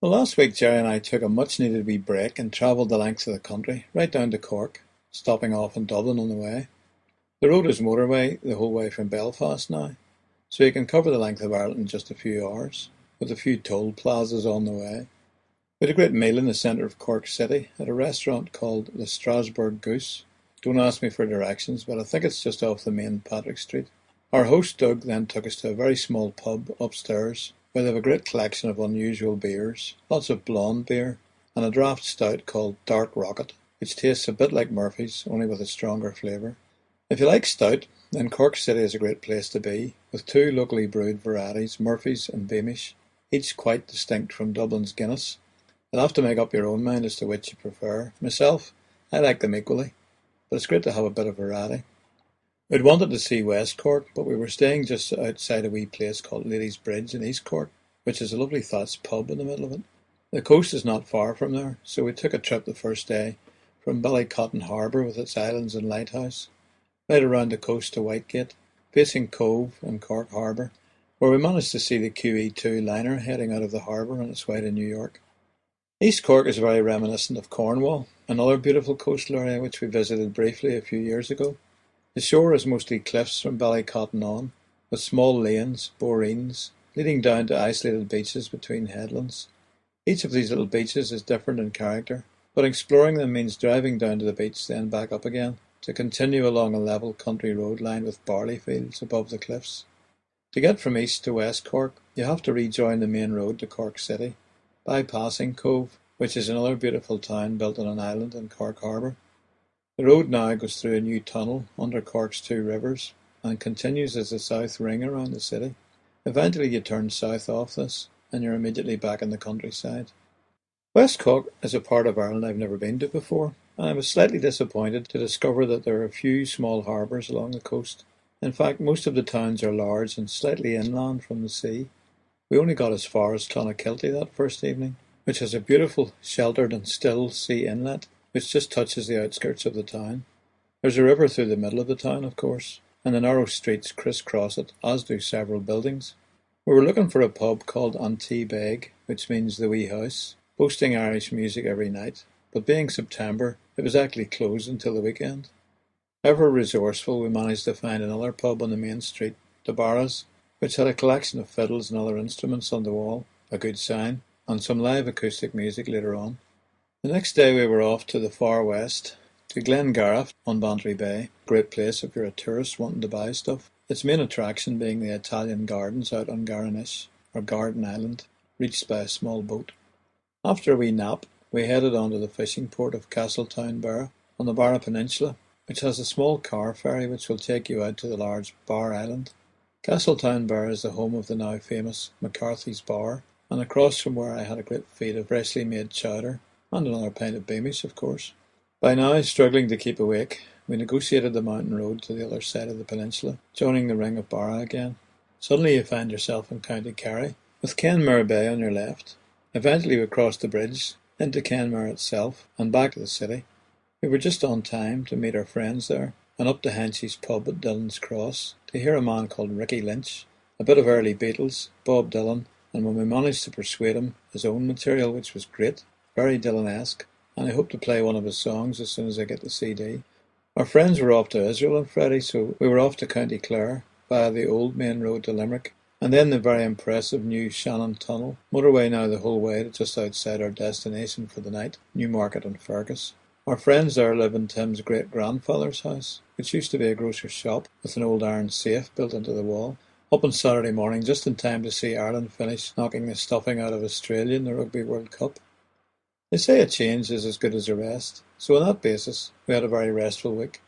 Well, last week Jerry and I took a much needed wee break and travelled the length of the country, right down to Cork, stopping off in Dublin on the way. The road is motorway the whole way from Belfast now, so you can cover the length of Ireland in just a few hours, with a few toll plazas on the way. We had a great meal in the centre of Cork City at a restaurant called the Strasbourg Goose. Don't ask me for directions, but I think it's just off the main Patrick Street. Our host Doug then took us to a very small pub upstairs where they have a great collection of unusual beers, lots of blonde beer, and a draft stout called Dark Rocket, which tastes a bit like Murphy's, only with a stronger flavour. If you like stout, then Cork City is a great place to be, with two locally brewed varieties, Murphy's and Beamish, each quite distinct from Dublin's Guinness. You'll have to make up your own mind as to which you prefer. Myself, I like them equally, but it's great to have a bit of variety. We'd wanted to see West Cork, but we were staying just outside a wee place called Ladies' Bridge in East Cork, which is a lovely thatched pub in the middle of it. The coast is not far from there, so we took a trip the first day from Ballycotton Harbour with its islands and lighthouse, right around the coast to Whitegate, facing Cove and Cork Harbour, where we managed to see the QE2 liner heading out of the harbour on its way to New York. East Cork is very reminiscent of Cornwall, another beautiful coastal area which we visited briefly a few years ago. The shore is mostly cliffs from Ballycotton on, with small lanes, boreens, leading down to isolated beaches between headlands. Each of these little beaches is different in character, but exploring them means driving down to the beach then back up again, to continue along a level country road lined with barley fields above the cliffs. To get from east to West Cork, you have to rejoin the main road to Cork City, bypassing Cove, which is another beautiful town built on an island in Cork Harbour. The road now goes through a new tunnel under Cork's two rivers and continues as a south ring around the city. Eventually you turn south off this and you're immediately back in the countryside. West Cork is a part of Ireland I've never been to before, and I was slightly disappointed to discover that there are a few small harbours along the coast. In fact, most of the towns are large and slightly inland from the sea. We only got as far as Clonakilty that first evening, which has a beautiful, sheltered and still sea inlet, which just touches the outskirts of the town. There's a river through the middle of the town, of course, and the narrow streets criss-cross it, as do several buildings. We were looking for a pub called Antibeg, which means the wee house, boasting Irish music every night, but being September, it was actually closed until the weekend. Ever resourceful, we managed to find another pub on the main street, the Barras, which had a collection of fiddles and other instruments on the wall, a good sign, and some live acoustic music later on. The next day we were off to the far west, to Glengarriff on Bantry Bay, a great place if you're a tourist wanting to buy stuff. Its main attraction being the Italian gardens out on Garnish, or Garden Island, reached by a small boat. After a wee nap, we headed on to the fishing port of Castletownborough on the Barra Peninsula, which has a small car ferry which will take you out to the large Bar Island. Castletownborough is the home of the now famous McCarthy's Bar, and across from where I had a great feed of freshly made chowder, and another pint of Beamish, of course. By now, struggling to keep awake, we negotiated the mountain road to the other side of the peninsula, joining the ring of Barra again. Suddenly you find yourself in County Kerry, with Kenmare Bay on your left. Eventually we crossed the bridge, into Kenmare itself, and back to the city. We were just on time to meet our friends there, and up to Henchy's pub at Dillon's Cross, to hear a man called Ricky Lynch, a bit of early Beatles, Bob Dylan, and when we managed to persuade him, his own material, which was great, very Dylan-esque, and I hope to play one of his songs as soon as I get the CD. Our friends were off to Israel on Friday, so we were off to County Clare via the old main road to Limerick, and then the very impressive new Shannon Tunnel, motorway now the whole way to just outside our destination for the night, Newmarket and Fergus. Our friends there live in Tim's great-grandfather's house, which used to be a grocer's shop with an old iron safe built into the wall. Up on Saturday morning just in time to see Ireland finish knocking the stuffing out of Australia in the Rugby World Cup. They say a change is as good as a rest, so on that basis we had a very restful week.